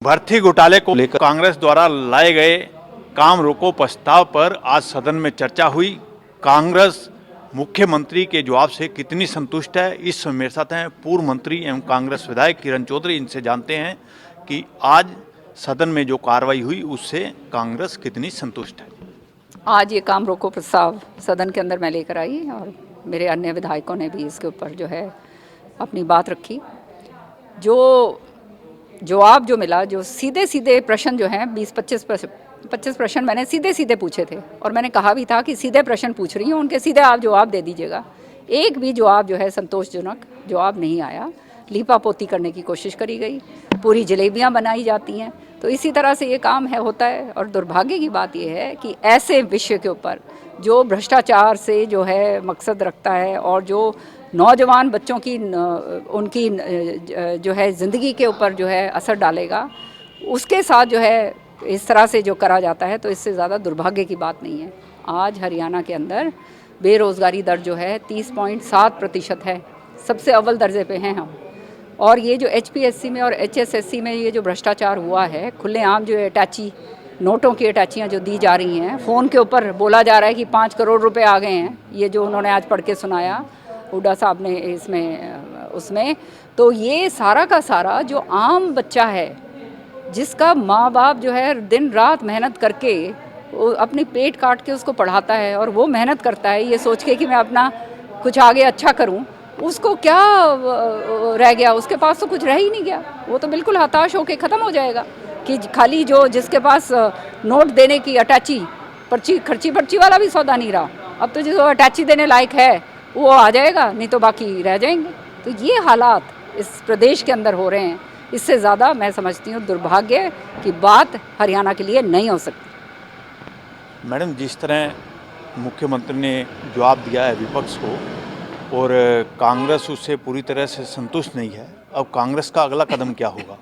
भर्ती घोटाले को लेकर कांग्रेस द्वारा लाए गए काम रोको प्रस्ताव पर आज सदन में चर्चा हुई। कांग्रेस मुख्यमंत्री के जवाब से कितनी संतुष्ट है, इस समय मेरे साथ हैं पूर्व मंत्री एवं कांग्रेस विधायक किरण चौधरी। इनसे जानते हैं कि आज सदन में जो कार्रवाई हुई उससे कांग्रेस कितनी संतुष्ट है। आज ये काम रोको प्रस्ताव सदन के अंदर मैं लेकर आई और मेरे अन्य विधायकों ने भी इसके ऊपर जो है अपनी बात रखी। जो जवाब जो मिला, जो सीधे सीधे प्रश्न जो हैं 20-25 प्रश्न मैंने सीधे सीधे पूछे थे और मैंने कहा भी था कि सीधे प्रश्न पूछ रही हूँ, उनके सीधे आप जवाब दे दीजिएगा। एक भी जवाब जो है संतोषजनक जवाब नहीं आया। लीपापोती करने की कोशिश करी गई, पूरी जलेबियाँ बनाई जाती हैं। तो इसी तरह से ये काम है होता है। और दुर्भाग्य की बात यह है कि ऐसे विषय के ऊपर जो भ्रष्टाचार से जो है मकसद रखता है और जो नौजवान बच्चों की उनकी जो है ज़िंदगी के ऊपर जो है असर डालेगा, उसके साथ जो है इस तरह से जो करा जाता है, तो इससे ज़्यादा दुर्भाग्य की बात नहीं है। आज हरियाणा के अंदर बेरोज़गारी दर जो है 30.7% है, सबसे अव्वल दर्जे पे हैं हम। और ये जो HPSC में और HSSC में ये जो भ्रष्टाचार हुआ है, खुलेआम जो अटैची नोटों की अटैचियाँ जो दी जा रही हैं, फ़ोन के ऊपर बोला जा रहा है कि 5 करोड़ रुपए आ गए हैं। ये जो उन्होंने आज पढ़ के सुनाया हुड्डा साहब ने इसमें उसमें, तो ये सारा का सारा जो आम बच्चा है जिसका माँ बाप जो है दिन रात मेहनत करके अपनी पेट काट के उसको पढ़ाता है और वो मेहनत करता है ये सोच के कि मैं अपना कुछ आगे अच्छा करूं, उसको क्या रह गया? उसके पास तो कुछ रह ही नहीं गया। वो तो बिल्कुल हताश होके ख़त्म हो जाएगा कि खाली जो जिसके पास नोट देने की अटैची खर्ची पर्ची वाला भी सौदा नहीं रहा। अब तो जो अटैची देने लायक है वो आ जाएगा, नहीं तो बाकी रह जाएंगे। तो ये हालात इस प्रदेश के अंदर हो रहे हैं। इससे ज़्यादा मैं समझती हूँ दुर्भाग्य की बात हरियाणा के लिए नहीं हो सकती। मैडम, जिस तरह मुख्यमंत्री ने जवाब दिया है विपक्ष को और कांग्रेस उससे पूरी तरह से संतुष्ट नहीं है, अब कांग्रेस का अगला कदम क्या होगा?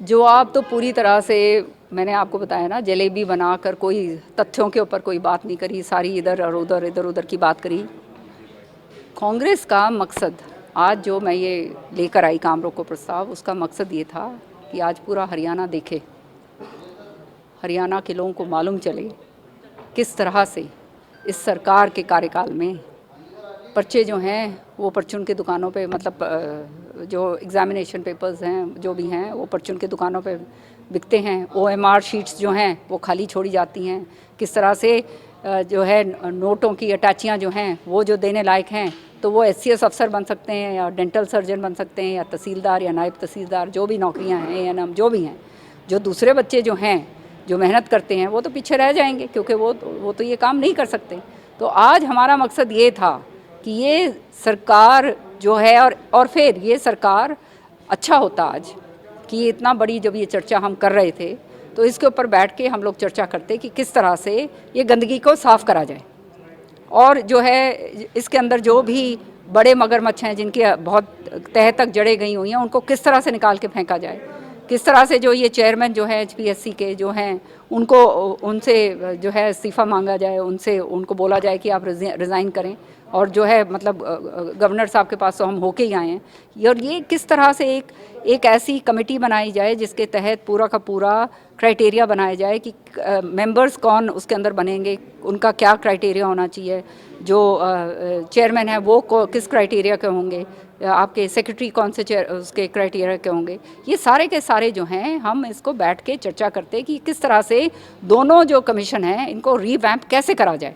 जवाब तो पूरी तरह से मैंने आपको बताया ना, जलेबी बनाकर कोई तथ्यों के ऊपर कोई बात नहीं करी, सारी इधर उधर की बात करी। कांग्रेस का मकसद आज जो मैं ये लेकर आई काम रोको प्रस्ताव, उसका मकसद ये था कि आज पूरा हरियाणा देखे, हरियाणा के लोगों को मालूम चले किस तरह से इस सरकार के कार्यकाल में पर्चे जो हैं वो परचून की दुकानों पे, मतलब जो एग्ज़ामिनेशन पेपर्स हैं जो भी हैं वो परचून की दुकानों पे बिकते हैं। OMR शीट्स जो हैं वो खाली छोड़ी जाती हैं। किस तरह से जो है नोटों की अटैचियाँ जो हैं वो जो देने लायक हैं, तो वो SCS अफसर बन सकते हैं या डेंटल सर्जन बन सकते हैं या तहसीलदार या नायब तहसीलदार, जो भी नौकरियां हैं, ANM जो भी हैं। जो दूसरे बच्चे जो हैं जो मेहनत करते हैं वो तो पीछे रह जाएंगे, क्योंकि वो तो ये काम नहीं कर सकते। तो आज हमारा मकसद ये था कि ये सरकार जो है और फिर ये सरकार अच्छा होता आज कि इतना बड़ी जब ये चर्चा हम कर रहे थे तो इसके ऊपर बैठ के हम लोग चर्चा करते कि किस तरह से ये गंदगी को साफ़ करा जाए और जो है इसके अंदर जो भी बड़े मगरमच्छ हैं जिनके बहुत तह तक जड़े गई हुई हैं उनको किस तरह से निकाल के फेंका जाए। किस तरह से जो ये चेयरमैन जो है HPSC के जो हैं उनको उनसे जो है इस्तीफ़ा मांगा जाए, उनको बोला जाए कि आप रिज़ाइन करें। और जो है मतलब गवर्नर साहब के पास तो हम होके ही आए हैं। और ये किस तरह से एक ऐसी कमेटी बनाई जाए जिसके तहत पूरा का पूरा क्राइटेरिया बनाया जाए कि मेंबर्स कौन उसके अंदर बनेंगे, उनका क्या क्राइटेरिया होना चाहिए, जो चेयरमैन है वो किस क्राइटेरिया के होंगे, आपके सेक्रेटरी कौन से उसके क्राइटेरिया के होंगे। ये सारे के सारे जो हैं हम इसको बैठ के चर्चा करते कि किस तरह से दोनों जो कमीशन हैं इनको रीवैम्प कैसे करा जाए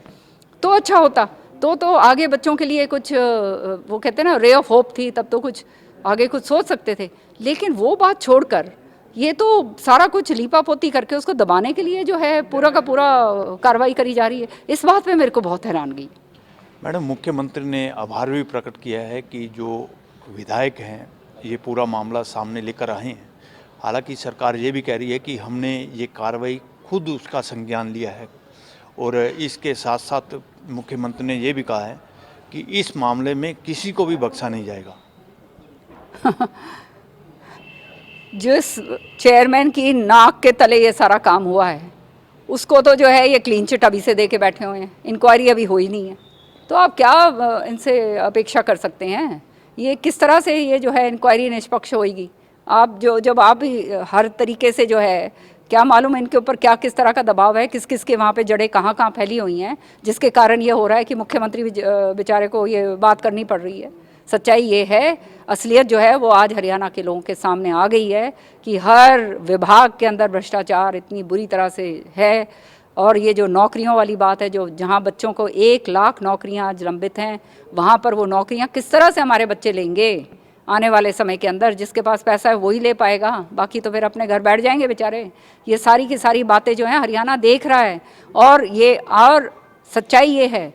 तो अच्छा होता। तो आगे बच्चों के लिए कुछ वो कहते हैं ना रे ऑफ होप थी, तब तो कुछ आगे कुछ सोच सकते थे। लेकिन वो बात छोड़कर ये तो सारा कुछ लीपापोती करके उसको दबाने के लिए जो है पूरा का पूरा कार्रवाई करी जा रही है। इस बात पे मेरे को बहुत हैरानगी। मैडम, मुख्यमंत्री ने आभार भी प्रकट किया है कि जो विधायक हैं ये पूरा मामला सामने लेकर आए हैं। हालांकि सरकार ये भी कह रही है कि हमने ये कार्रवाई खुद उसका संज्ञान लिया है और इसके साथ साथ मुख्यमंत्री ने ये भी कहा है कि इस मामले में किसी को भी बख्शा नहीं जाएगा। जिस चेयरमैन की नाक के तले ये सारा काम हुआ है उसको तो जो है ये क्लीन चिट अभी से दे के बैठे हुए हैं, इंक्वायरी अभी हुई नहीं है। तो आप क्या इनसे अपेक्षा कर सकते हैं? ये किस तरह से ये जो है इंक्वायरी निष्पक्ष होएगी? आप जो जब आप ही हर तरीके से जो है, क्या मालूम इनके ऊपर क्या किस तरह का दबाव है, किस किस के वहाँ पे जड़ें कहाँ कहाँ फैली हुई हैं, जिसके कारण ये हो रहा है कि मुख्यमंत्री बेचारे को ये बात करनी पड़ रही है। सच्चाई ये है, असलियत जो है वो आज हरियाणा के लोगों के सामने आ गई है कि हर विभाग के अंदर भ्रष्टाचार इतनी बुरी तरह से है। और ये जो नौकरियों वाली बात है, जो जहाँ बच्चों को 1 लाख नौकरियाँ आज लंबित हैं, वहाँ पर वो नौकरियाँ किस तरह से हमारे बच्चे लेंगे आने वाले समय के अंदर? जिसके पास पैसा है वही ले पाएगा, बाकी तो फिर अपने घर बैठ जाएंगे बेचारे। ये सारी की सारी बातें जो हैं हरियाणा देख रहा है। और सच्चाई ये है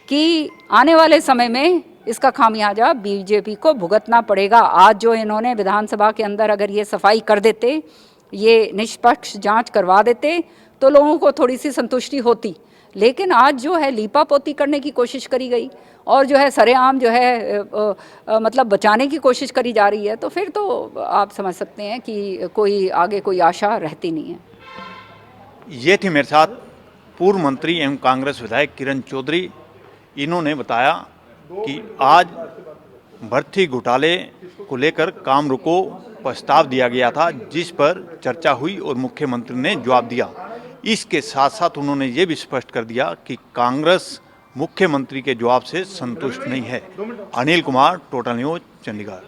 कि आने वाले समय में इसका खामियाजा बीजेपी को भुगतना पड़ेगा। आज जो इन्होंने विधानसभा के अंदर अगर ये सफाई कर देते, ये निष्पक्ष जांच करवा देते, तो लोगों को थोड़ी सी संतुष्टि होती। लेकिन आज जो है लीपापोती करने की कोशिश करी गई और जो है सरेआम जो है मतलब बचाने की कोशिश करी जा रही है, तो फिर तो आप समझ सकते हैं कि कोई आगे कोई आशा रहती नहीं है। ये थी मेरे साथ पूर्व मंत्री एवं कांग्रेस विधायक किरण चौधरी। इन्होंने बताया कि आज भर्ती घोटाले को लेकर काम रोको प्रस्ताव दिया गया था, जिस पर चर्चा हुई और मुख्यमंत्री ने जवाब दिया। इसके साथ साथ उन्होंने ये भी स्पष्ट कर दिया कि कांग्रेस मुख्यमंत्री के जवाब से संतुष्ट नहीं है। Anil Kumar, total news, Chandigarh.